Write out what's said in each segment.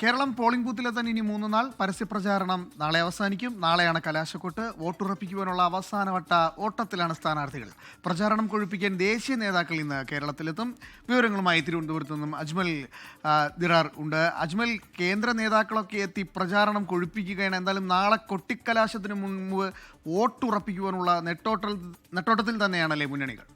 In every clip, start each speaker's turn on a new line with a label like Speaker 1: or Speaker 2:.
Speaker 1: Keralam polling ബൂത്തിലെ തന്നെ ഇനി 3 നാൾ പരസ്യപ്രചാരണം നാളെ അവസാനിക്കും. നാളെയാണ് കലാശക്കൊട്ട്. വോട്ടുറപ്പിക്കുവാനുള്ള അവസാനവട്ട ഓട്ടത്തിലാണ് സ്ഥാനാർത്ഥികൾ. പ്രചാരണം കൊഴുപ്പിക്കാൻ ദേശീയ നേതാക്കൾ ഇന്ന് കേരളത്തിലെത്തും. വിവരങ്ങളുമായി തിരുവനന്തപുരത്ത് നിന്നും അജ്മൽ ദിറാർ ഉണ്ട്. അജ്മൽ, കേന്ദ്ര നേതാക്കളൊക്കെ എത്തി പ്രചാരണം കൊഴുപ്പിക്കുകയാണ്. എന്തായാലും നാളെ കൊട്ടിക്കലാശത്തിന് മുൻപ് വോട്ടുറപ്പിക്കുവാനുള്ള നെട്ടോട്ടത്തിൽ തന്നെയാണല്ലേ മുന്നണികൾ?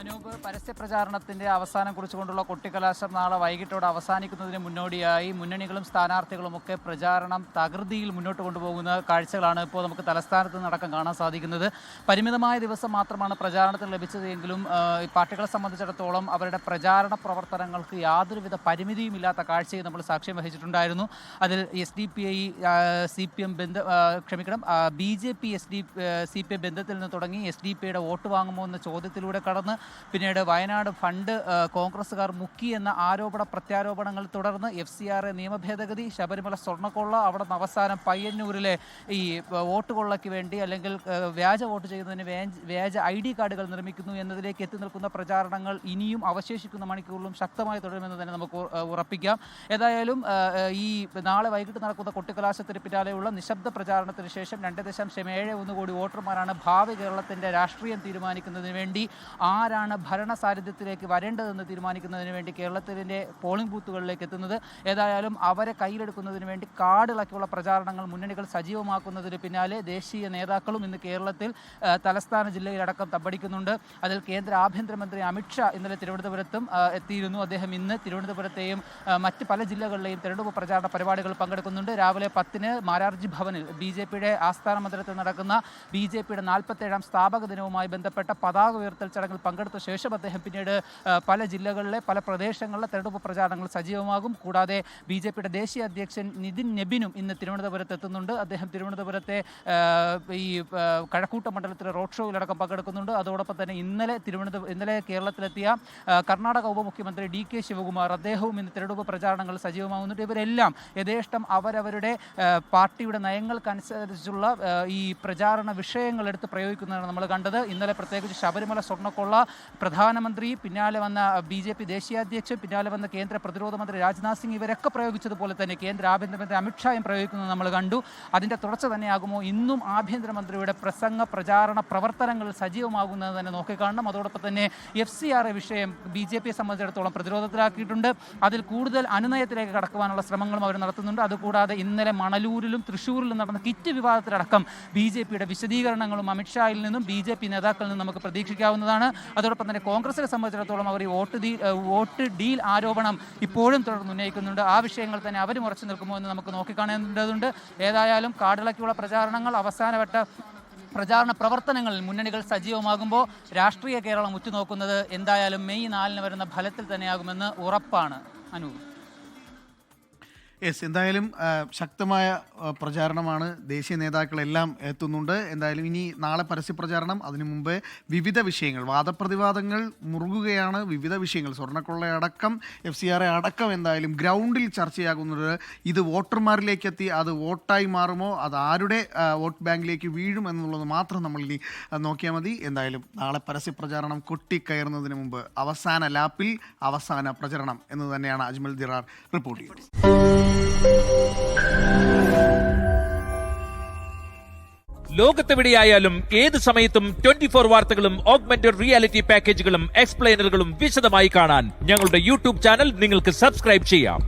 Speaker 2: അനൂപ്, പരസ്യപ്രചാരണത്തിന്റെ അവസാനം കുറിച്ചുകൊണ്ടുള്ള കൊട്ടിക്കലാശം നാളെ വൈകിട്ടോടെ അവസാനിക്കുന്നതിന് മുന്നോടിയായി മുന്നണികളും സ്ഥാനാർത്ഥികളുമൊക്കെ പ്രചാരണം തകൃതിയിൽ മുന്നോട്ട് കൊണ്ടുപോകുന്ന കാഴ്ചകളാണ് ഇപ്പോൾ നമുക്ക് തലസ്ഥാനത്ത് നിന്നടക്കം കാണാൻ സാധിക്കുന്നത്. പരിമിതമായ ദിവസം മാത്രമാണ് പ്രചാരണത്തിന് ലഭിച്ചതെങ്കിലും പാർട്ടികളെ സംബന്ധിച്ചിടത്തോളം അവരുടെ പ്രചാരണ പ്രവർത്തനങ്ങൾക്ക് യാതൊരുവിധ പരിമിതിയും ഇല്ലാത്ത കാഴ്ചയും നമ്മൾ സാക്ഷ്യം വഹിച്ചിട്ടുണ്ടായിരുന്നു. അതിൽ SDPI CPM BJP CPM ബന്ധത്തിൽ നിന്ന് തുടങ്ങി SDPIയുടെ വോട്ട് വാങ്ങുമോ എന്ന ചോദ്യത്തിലൂടെ കടന്ന് പിന്നീട് വയനാട് ഫണ്ട് കോൺഗ്രസുകാർ മുക്കി എന്ന ആരോപണ പ്രത്യാരോപണങ്ങൾ തുടർന്ന് FCRA നിയമഭേദഗതി, ശബരിമല സ്വർണ്ണക്കൊള്ള, അവിടെ നിന്ന് അവസാനം പയ്യന്നൂരിലെ ഈ വോട്ട് കൊള്ളയ്ക്ക് വേണ്ടി അല്ലെങ്കിൽ വ്യാജ വോട്ട് ചെയ്യുന്നതിന് വ്യാജ ID കാർഡുകൾ നിർമ്മിക്കുന്നു എന്നതിലേക്ക് എത്തി നിൽക്കുന്ന പ്രചാരണങ്ങൾ ഇനിയും അവശേഷിക്കുന്ന മണിക്കൂറിലും ശക്തമായി തുടരുമെന്ന് തന്നെ നമുക്ക് ഉറപ്പിക്കാം. ഏതായാലും ഈ നാളെ വൈകിട്ട് നടക്കുന്ന കൊട്ടിക്കലാശത്തിന് പിന്നാലെയുള്ള നിശബ്ദ പ്രചാരണത്തിന് ശേഷം 2.71 കോടി വോട്ടർമാരാണ് ഭാവി കേരളത്തിൻ്റെ രാഷ്ട്രീയം തീരുമാനിക്കുന്നതിന് വേണ്ടി ആരാണ് ഭരണ സാന്നിധ്യത്തിലേക്ക് വരേണ്ടതെന്ന് തീരുമാനിക്കുന്നതിന് വേണ്ടി കേരളത്തിൻ്റെ പോളിംഗ് ബൂത്തുകളിലേക്ക് എത്തുന്നത്. ഏതായാലും അവരെ കയ്യിലെടുക്കുന്നതിന് വേണ്ടി കാടിളക്കിയുള്ള പ്രചാരണങ്ങൾ മുന്നണികൾ സജീവമാക്കുന്നതിന് പിന്നാലെ ദേശീയ നേതാക്കളും ഇന്ന് കേരളത്തിൽ തലസ്ഥാന ജില്ലയിലടക്കം തമ്പടിക്കുന്നുണ്ട്. അതിൽ കേന്ദ്ര ആഭ്യന്തരമന്ത്രി അമിത്ഷാ ഇന്നലെ തിരുവനന്തപുരത്തും എത്തിയിരുന്നു. അദ്ദേഹം ഇന്ന് തിരുവനന്തപുരത്തെയും മറ്റ് പല ജില്ലകളിലെയും തെരഞ്ഞെടുപ്പ് പ്രചാരണ പരിപാടികൾ പങ്കെടുക്കുന്നുണ്ട്. രാവിലെ 10-ന് മാരാർജി ഭവനിൽ BJPയുടെ ആസ്ഥാന മന്ദിരത്തിൽ നടക്കുന്ന BJPയുടെ 47ാം സ്ഥാപക ദിനവുമായി ബന്ധപ്പെട്ട പതാക ഉയർത്തൽ ചടങ്ങിൽ പങ്കെടുത്ത ശേഷം അദ്ദേഹം പിന്നീട് പല ജില്ലകളിലെ പല പ്രദേശങ്ങളിലെ തെരഞ്ഞെടുപ്പ് പ്രചാരണങ്ങൾ സജീവമാകും. കൂടാതെ BJPയുടെ ദേശീയ അധ്യക്ഷൻ നിതിൻ നെബിനും ഇന്ന് തിരുവനന്തപുരത്ത് എത്തുന്നുണ്ട്. അദ്ദേഹം തിരുവനന്തപുരത്തെ ഈ കഴക്കൂട്ട മണ്ഡലത്തിലെ റോഡ് ഷോയിലടക്കം പങ്കെടുക്കുന്നുണ്ട്. അതോടൊപ്പം തന്നെ ഇന്നലെ കേരളത്തിലെത്തിയ കർണാടക ഉപമുഖ്യമന്ത്രി DK ശിവകുമാർ, അദ്ദേഹവും ഇന്ന് തെരഞ്ഞെടുപ്പ് പ്രചാരണങ്ങൾ സജീവമാകുന്നുണ്ട്. ഇവരെല്ലാം യഥേഷ്ടം അവരവരുടെ പാർട്ടിയുടെ നയങ്ങൾക്കനുസരിച്ചുള്ള ഈ പ്രചാരണ വിഷയങ്ങൾ എടുത്ത് പ്രയോഗിക്കുന്നതാണ് നമ്മൾ കണ്ടത്. ഇന്നലെ പ്രത്യേകിച്ച് ശബരിമല സ്വർണ്ണക്കൊള്ള പ്രധാനമന്ത്രി, പിന്നാലെ വന്ന BJP ദേശീയ അധ്യക്ഷൻ, പിന്നാലെ വന്ന കേന്ദ്ര പ്രതിരോധ മന്ത്രി രാജ്നാഥ് സിംഗ്, ഇവരൊക്കെ പ്രയോഗിച്ചതുപോലെ തന്നെ കേന്ദ്ര ആഭ്യന്തരമന്ത്രി അമിത്ഷായും പ്രയോഗിക്കുന്നത് നമ്മൾ കണ്ടു. അതിൻ്റെ തുടർച്ച തന്നെയാകുമോ ഇന്നും ആഭ്യന്തരമന്ത്രിയുടെ പ്രചാരണ പ്രവർത്തനങ്ങൾ സജീവമാകുന്നത് തന്നെ നോക്കിക്കാണണം. അതോടൊപ്പം തന്നെ FCRA വിഷയം BJPയെ സംബന്ധിച്ചിടത്തോളം പ്രതിരോധത്തിലാക്കിയിട്ടുണ്ട്. അതിൽ കൂടുതൽ അനുനയത്തിലേക്ക് കടക്കുവാനുള്ള ശ്രമങ്ങളും അവർ നടത്തുന്നുണ്ട്. അതുകൂടാതെ ഇന്നലെ മണലൂരിലും തൃശ്ശൂരിലും നടന്ന കിറ്റ് വിവാദത്തിലടക്കം BJPയുടെ വിശദീകരണങ്ങളും അമിത്ഷായിൽ നിന്നും BJP നേതാക്കളിൽ നിന്നും നമുക്ക് പ്രതീക്ഷിക്കാവുന്നതാണ്. അതോടൊപ്പം തന്നെ കോൺഗ്രസിനെ സംബന്ധിച്ചിടത്തോളം അവർ ഈ വോട്ട് ഡീൽ ആരോപണം ഇപ്പോഴും തുടർന്ന് ഉന്നയിക്കുന്നുണ്ട്. ആ വിഷയങ്ങൾ തന്നെ അവർ ഉറച്ചു നിൽക്കുമോ എന്ന് നമുക്ക് നോക്കിക്കാണേണ്ടതുണ്ട്. ഏതായാലും കാടിളക്കിയുള്ള പ്രചാരണങ്ങൾ, അവസാനവട്ട പ്രചാരണ പ്രവർത്തനങ്ങളിൽ മുന്നണികൾ സജീവമാകുമ്പോൾ രാഷ്ട്രീയ കേരളം ഉറ്റുനോക്കുന്നത് എന്തായാലും മെയ് 4-ന് വരുന്ന ഫലത്തിൽ തന്നെയാകുമെന്ന് ഉറപ്പാണ്. അനൂപ്,
Speaker 1: എന്തായാലും ശക്തമായ പ്രചാരണമാണ്. ദേശീയ നേതാക്കളെല്ലാം എത്തുന്നുണ്ട്. എന്തായാലും ഇനി നാളെ പരസ്യപ്രചാരണം, അതിനു മുമ്പ് വിവിധ വിഷയങ്ങൾ, വാദപ്രതിവാദങ്ങൾ മുറുകുകയാണ്. വിവിധ വിഷയങ്ങൾ, സ്വർണ്ണക്കൊള്ളയടക്കം FCRA അടക്കം എന്തായാലും ഗ്രൗണ്ടിൽ ചർച്ചയാകുന്നത്. ഇത് വോട്ടർമാരിലേക്ക് എത്തി അത് വോട്ടായി മാറുമോ, അത് ആരുടെ വോട്ട് ബാങ്കിലേക്ക് വീഴും എന്നുള്ളത് മാത്രം നമ്മൾ ഇനി നോക്കിയാൽ മതി. എന്തായാലും നാളെ പരസ്യപ്രചാരണം കൊട്ടിക്കയറുന്നതിന് മുമ്പ് അവസാന ലാപ്പിൽ അവസാന പ്രചരണം എന്ന് തന്നെയാണ് അജ്മൽ ദിറാർ റിപ്പോർട്ട് ചെയ്തത്.
Speaker 3: ലോകത്തെവിടെയായാലും ഏത് സമയത്തും 24 വാർത്തകളും ഓഗ്മെന്റഡ് റിയാലിറ്റി പാക്കേജുകളും എക്സ്പ്ലെയിനറുകളും വിശദമായി കാണാൻ ഞങ്ങളുടെ YouTube ചാനൽ നിങ്ങൾക്ക് സബ്സ്ക്രൈബ് ചെയ്യാം.